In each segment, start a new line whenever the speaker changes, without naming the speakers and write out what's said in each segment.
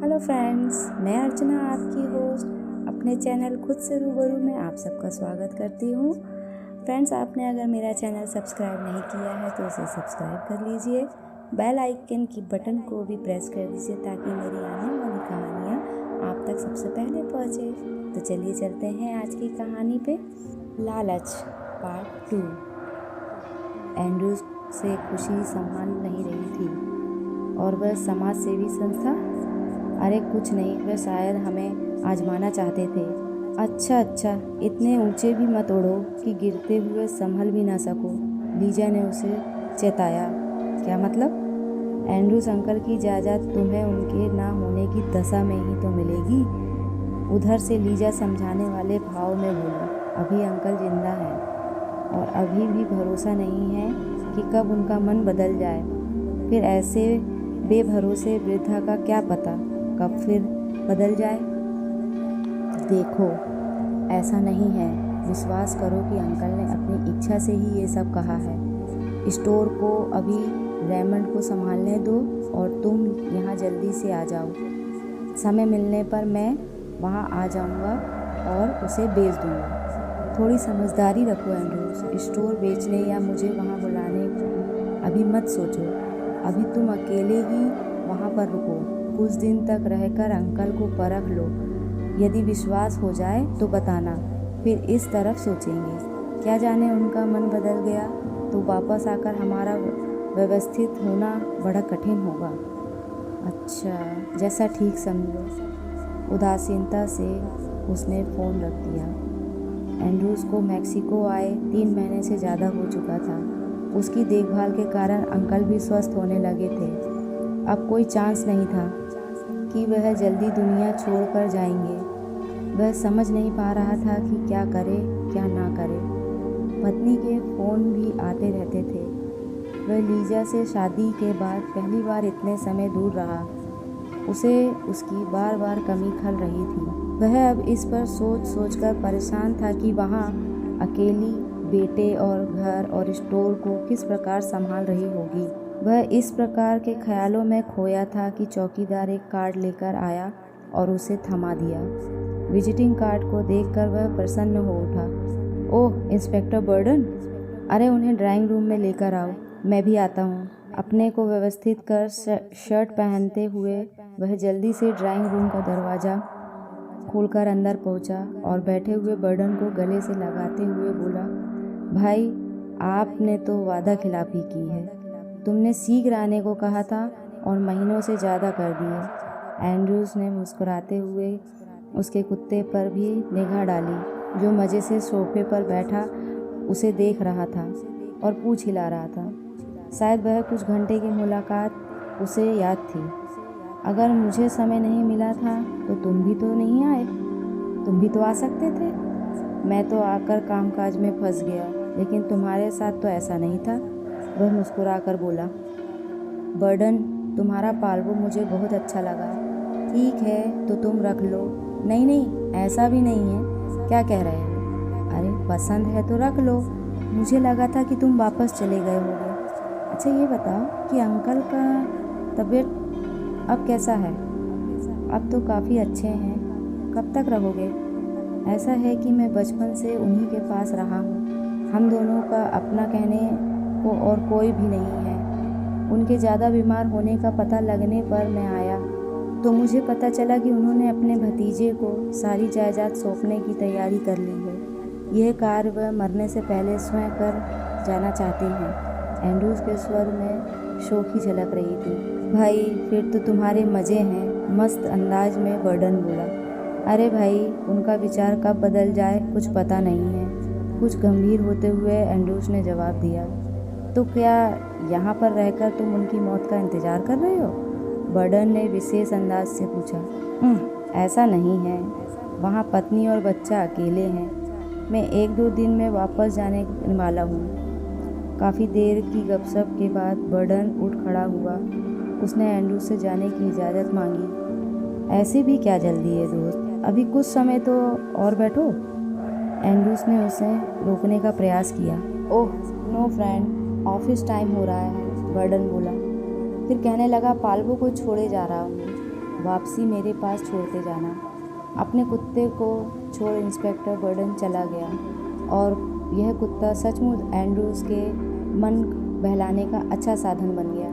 Hello friends, मैं अर्चना आपकी host अपने चैनल खुद से रूबरू में आप सबका स्वागत करती हूँ। फ्रेंड्स, आपने अगर मेरा चैनल सब्सक्राइब नहीं किया है तो उसे सब्सक्राइब कर लीजिए। बेल आइकन की बटन को भी प्रेस कर दीजिए ताकि मेरी आने वाली कहानियाँ आप तक सबसे पहले पहुँचे। तो चलिए चलते हैं आज की कहानी पे। लालच पार्ट 2। एंड्रू से खुशी संभाल नहीं रही थी और वह समाज सेवी संस्था, अरे कुछ नहीं, वह शायद हमें आजमाना चाहते थे। अच्छा, इतने ऊंचे भी मत उड़ो कि गिरते हुए संभल भी ना सको, लीजा ने उसे चेताया। क्या मतलब? एंड्रूस अंकल की जायदाद तुम्हें उनके ना होने की दशा में ही तो मिलेगी। उधर से लीजा समझाने वाले भाव में बोली। अभी अंकल जिंदा हैं और अभी भी भरोसा नहीं है कि कब उनका मन बदल जाए। फिर ऐसे बेभरोसे वृद्धा का क्या पता कब फिर बदल जाए। देखो, ऐसा नहीं है। विश्वास करो कि अंकल ने अपनी इच्छा से ही ये सब कहा है। स्टोर को अभी रेमंड को संभालने दो और तुम यहाँ जल्दी से आ जाओ। समय मिलने पर मैं वहाँ आ जाऊँगा और उसे बेच दूँगा। थोड़ी समझदारी रखो एंड्रू। स्टोर बेचने या मुझे वहाँ बुलाने की अभी मत सोचो। अभी तुम अकेले ही वहाँ पर रुको। कुछ दिन तक रहकर अंकल को परख लो। यदि विश्वास हो जाए तो बताना, फिर इस तरफ सोचेंगे। क्या जाने उनका मन बदल गया तो वापस आकर हमारा व्यवस्थित होना बड़ा कठिन होगा। अच्छा, जैसा ठीक समझो। उदासीनता से उसने फ़ोन रख दिया। एंड्रूस को मैक्सिको आए 3 महीने से ज़्यादा हो चुका था। उसकी देखभाल के कारण अंकल भी स्वस्थ होने लगे थे। अब कोई चांस नहीं था कि वह जल्दी दुनिया छोड़कर जाएंगे। वह समझ नहीं पा रहा था कि क्या करे क्या ना करे। पत्नी के फ़ोन भी आते रहते थे। वह लीजा से शादी के बाद पहली बार इतने समय दूर रहा। उसे उसकी बार बार कमी खल रही थी। वह अब इस पर सोच कर परेशान था कि वहाँ अकेली बेटे और घर और स्टोर को किस प्रकार संभाल रही होगी। वह इस प्रकार के ख्यालों में खोया था कि चौकीदार एक कार्ड लेकर आया और उसे थमा दिया। विजिटिंग कार्ड को देखकर वह प्रसन्न हो उठा। ओह, इंस्पेक्टर बर्डन, अरे उन्हें ड्राइंग रूम में लेकर आओ, मैं भी आता हूँ। अपने को व्यवस्थित कर शर्ट पहनते हुए वह जल्दी से ड्राइंग रूम का दरवाज़ा खोलकर अंदर पहुँचा और बैठे हुए बर्डन को गले से लगाते हुए बोला, भाई, आपने तो वादा खिलाफी की है। तुमने शीघ्र आने को कहा था और महीनों से ज़्यादा कर दिए। एंड्रूस ने मुस्कुराते हुए उसके कुत्ते पर भी निगाह डाली, जो मज़े से सोफे पर बैठा उसे देख रहा था और पूँछ हिला रहा था। शायद वह कुछ घंटे की मुलाकात उसे याद थी। अगर मुझे समय नहीं मिला था तो तुम भी तो नहीं आए। तुम भी तो आ सकते थे। मैं तो आकर कामकाज में फंस गया, लेकिन तुम्हारे साथ तो ऐसा नहीं था। वह मुस्कुराकर बोला, बर्डन, तुम्हारा पालवो मुझे बहुत अच्छा लगा। ठीक है तो तुम रख लो। नहीं, ऐसा भी नहीं है। क्या कह रहे हो? अरे पसंद है तो रख लो। मुझे लगा था कि तुम वापस चले गए होगे। अच्छा ये बताओ कि अंकल का तबीयत अब कैसा है? अब तो काफ़ी अच्छे हैं। कब तक रहोगे? ऐसा है कि मैं बचपन से उन्हीं के पास रहा हूँ। हम दोनों का अपना कहने को और कोई भी नहीं है। उनके ज़्यादा बीमार होने का पता लगने पर मैं आया तो मुझे पता चला कि उन्होंने अपने भतीजे को सारी जायदाद सौंपने की तैयारी कर ली है। यह कार्य वह मरने से पहले स्वयं कर जाना चाहते हैं। एंड्रूस के स्वर में शोखी झलक रही थी। भाई, फिर तो तुम्हारे मज़े हैं, मस्त अंदाज में बर्डन बोला। अरे भाई, उनका विचार कब बदल जाए कुछ पता नहीं है। कुछ गंभीर होते हुए एंड्रूस ने जवाब दिया। तो क्या यहाँ पर रहकर तुम उनकी मौत का इंतज़ार कर रहे हो? बर्डन ने विशेष अंदाज से पूछा। ऐसा नहीं है। वहाँ पत्नी और बच्चा अकेले हैं। मैं 1-2 दिन में वापस जाने वाला हूँ। काफ़ी देर की गपशप के बाद बर्डन उठ खड़ा हुआ। उसने एंड्रूस से जाने की इजाज़त मांगी। ऐसे भी क्या जल्दी है दोस्त, अभी कुछ समय तो और बैठो। एंड्रूस ने उसे रोकने का प्रयास किया। Oh no friend, office time हो रहा है, बर्डन बोला। फिर कहने लगा, पालवो को छोड़े जा रहा हूँ। वापसी मेरे पास छोड़ते जाना। अपने कुत्ते को छोड़ इंस्पेक्टर गॉर्डन चला गया और यह कुत्ता सचमुच एंड्रूज के मन बहलाने का अच्छा साधन बन गया।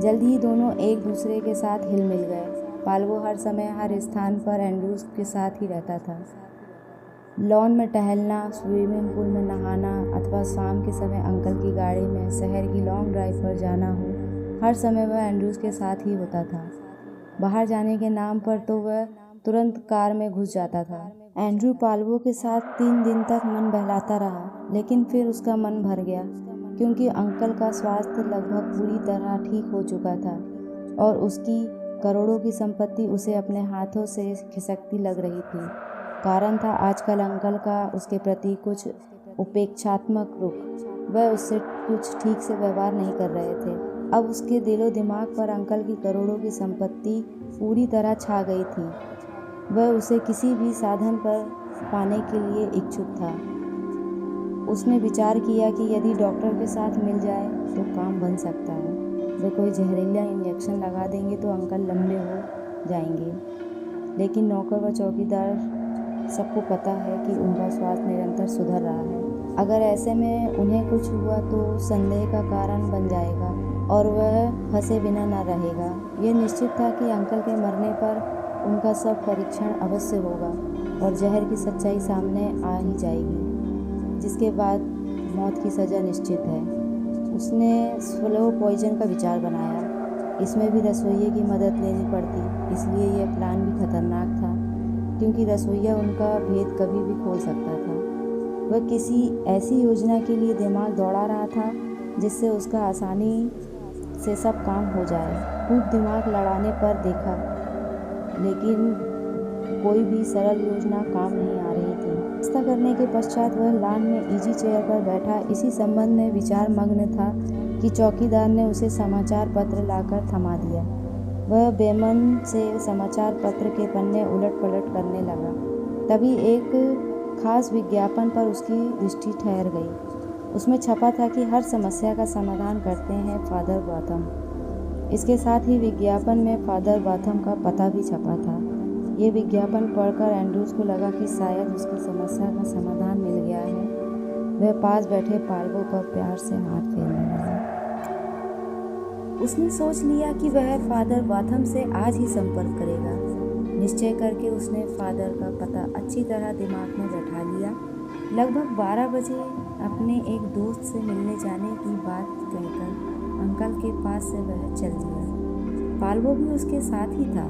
जल्दी ही दोनों एक दूसरे के साथ हिल मिल गए। पाल्वो हर समय हर स्थान पर एंड्रूज के साथ ही रहता था। लॉन में टहलना, स्विमिंग पूल में नहाना अथवा शाम के समय अंकल की गाड़ी में शहर की लॉन्ग ड्राइव पर जाना हो, हर समय वह एंड्रूज के साथ ही होता था। बाहर जाने के नाम पर तो वह तुरंत कार में घुस जाता था। एंड्रू पाल्वो के साथ 3 दिन तक मन बहलाता रहा, लेकिन फिर उसका मन भर गया क्योंकि अंकल का स्वास्थ्य लगभग पूरी तरह ठीक हो चुका था और उसकी करोड़ों की संपत्ति उसे अपने हाथों से खिसकती लग रही थी। कारण था आजकल अंकल का उसके प्रति कुछ उपेक्षात्मक रुख। वह उससे कुछ ठीक से व्यवहार नहीं कर रहे थे। अब उसके दिलो दिमाग पर अंकल की करोड़ों की संपत्ति पूरी तरह छा गई थी। वह उसे किसी भी साधन पर पाने के लिए इच्छुक था। उसने विचार किया कि यदि डॉक्टर के साथ मिल जाए तो काम बन सकता है। वे कोई जहरीला इंजेक्शन लगा देंगे तो अंकल लंबे हो जाएंगे। लेकिन नौकर व चौकीदार सबको पता है कि उनका स्वास्थ्य निरंतर सुधर रहा है। अगर ऐसे में उन्हें कुछ हुआ तो संदेह का कारण बन जाएगा और वह फंसे बिना न रहेगा। यह निश्चित था कि अंकल के मरने पर उनका सब परीक्षण अवश्य होगा और जहर की सच्चाई सामने आ ही जाएगी, जिसके बाद मौत की सज़ा निश्चित है। उसने स्लो पॉइजन का विचार बनाया। इसमें भी रसोइये की मदद लेनी पड़ती, इसलिए यह प्लान भी खतरनाक था क्योंकि रसोइया उनका भेद कभी भी खोल सकता था। वह किसी ऐसी योजना के लिए दिमाग दौड़ा रहा था जिससे उसका आसानी से सब काम हो जाए। खूब दिमाग लड़ाने पर देखा, लेकिन कोई भी सरल योजना काम नहीं आ रही थी। नाश्ता करने के पश्चात वह लॉन में इजी चेयर पर बैठा इसी संबंध में विचार मग्न था कि चौकीदार ने उसे समाचार पत्र लाकर थमा दिया। वह बेमन से समाचार पत्र के पन्ने उलट पलट करने लगा। तभी एक खास विज्ञापन पर उसकी दृष्टि ठहर गई। उसमें छपा था कि हर समस्या का समाधान करते हैं फादर बाथम। इसके साथ ही विज्ञापन में फादर बाथम का पता भी छपा था। ये विज्ञापन पढ़कर एंड्रूज को लगा कि शायद उसकी समस्या का समाधान मिल गया है। वह पास बैठे पाल्वो पर प्यार से हाथ फेरने लगा। उसने सोच लिया कि वह फादर बाथम से आज ही संपर्क करेगा। निश्चय करके उसने फादर का पता अच्छी तरह दिमाग में बैठा लिया। लगभग 12 बजे अपने एक दोस्त से मिलने जाने की बात कहकर अंकल के पास से वह चल दिया। पाल्वो भी उसके साथ ही था।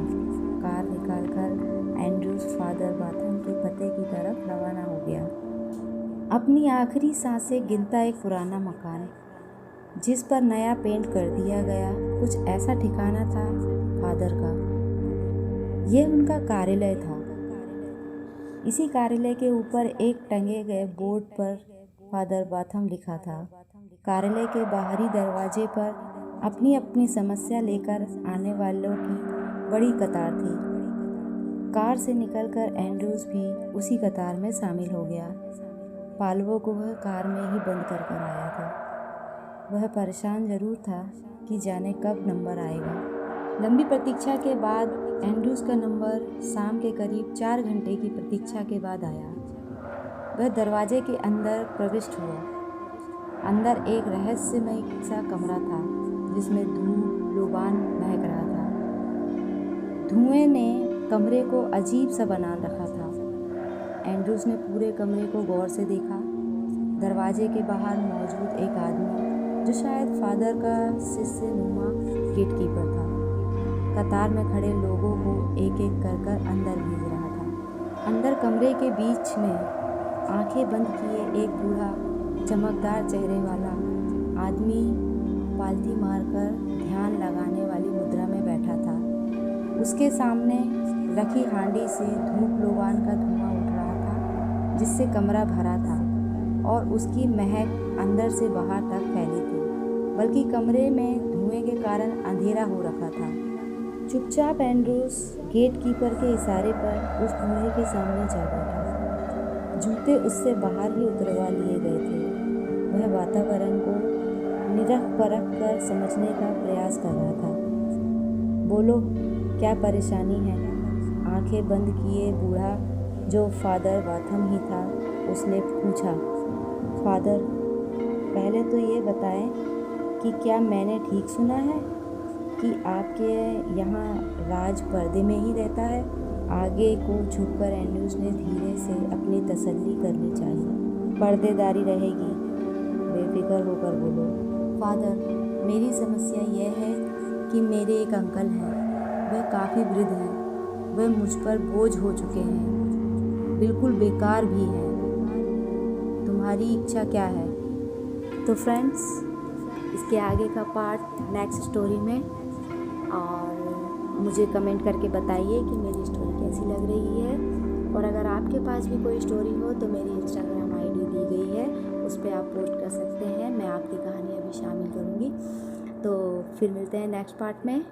कार निकालकर एंड्रूज फादर बाथम के पते की तरफ रवाना हो गया। अपनी आखिरी सांसें गिनता एक पुराना मकान जिस पर नया पेंट कर दिया गया, कुछ ऐसा ठिकाना था फादर का। यह उनका कार्यालय था। इसी कार्यालय के ऊपर एक टंगे गए बोर्ड पर फादर बाथम लिखा था। कार्यालय के बाहरी दरवाजे पर अपनी अपनी समस्या लेकर आने वालों की बड़ी कतार थी। कार से निकलकर एंड्रूज भी उसी कतार में शामिल हो गया। पाल्वो को वह कार में ही बंद कर आया था। वह परेशान जरूर था कि जाने कब नंबर आएगा। लंबी प्रतीक्षा के बाद एंड्रूज का नंबर शाम के करीब 4 घंटे की प्रतीक्षा के बाद आया। वह दरवाजे के अंदर प्रविष्ट हुआ। अंदर एक रहस्यमय सा कमरा था जिसमें धूप लोबान महक रहा था। धुएं ने कमरे को अजीब सा बना रखा था। एंड्रूज ने पूरे कमरे को गौर से देखा। दरवाजे के बाहर मौजूद एक आदमी जो शायद फादर का शिष्य नुमा गेटकीपर था, कतार में खड़े लोगों को एक एक कर अंदर भेज रहा था। अंदर कमरे के बीच में आंखें बंद किए एक बूढ़ा चमकदार चेहरे वाला आदमी पालथी मारकर ध्यान लगाने वाली मुद्रा में बैठा था। उसके सामने रखी हांडी से धूप लोबान का धुआं उठ रहा था जिससे कमरा भरा था और उसकी महक अंदर से बाहर तक फैली थी, बल्कि कमरे में धुएं के कारण अंधेरा हो रखा था। चुपचाप एंड्रूज गेटकीपर के इशारे पर उस बूढ़े के सामने जा बैठा। जूते उससे बाहर ही उतरवा लिए गए थे। वह वातावरण को निरख परख कर समझने का प्रयास कर रहा था। बोलो, क्या परेशानी है? आंखें बंद किए बूढ़ा, जो फादर वाथम ही था, उसने पूछा। फादर, पहले तो ये बताएं कि क्या मैंने ठीक सुना है कि आपके यहाँ राज पर्दे में ही रहता है? आगे को झुककर एंड्रूज ने धीरे से अपनी तसल्ली करनी चाहिए। पर्देदारी रहेगी, बेफिक्र होकर बोलो। फादर, मेरी समस्या यह है कि मेरे एक अंकल हैं, वह काफ़ी वृद्ध हैं, वह मुझ पर बोझ हो चुके हैं, बिल्कुल बेकार भी हैं। तुम्हारी इच्छा क्या है? तो फ्रेंड्स, इसके आगे का पार्ट नेक्स्ट स्टोरी में, और मुझे कमेंट करके बताइए कि मेरी स्टोरी कैसी लग रही है। और अगर आपके पास भी कोई स्टोरी हो तो मेरी इंस्टाग्राम आईडी दी गई है, उस पर आप पोस्ट कर सकते हैं, मैं आपकी कहानी अभी शामिल करूँगी। तो फिर मिलते हैं नेक्स्ट पार्ट में।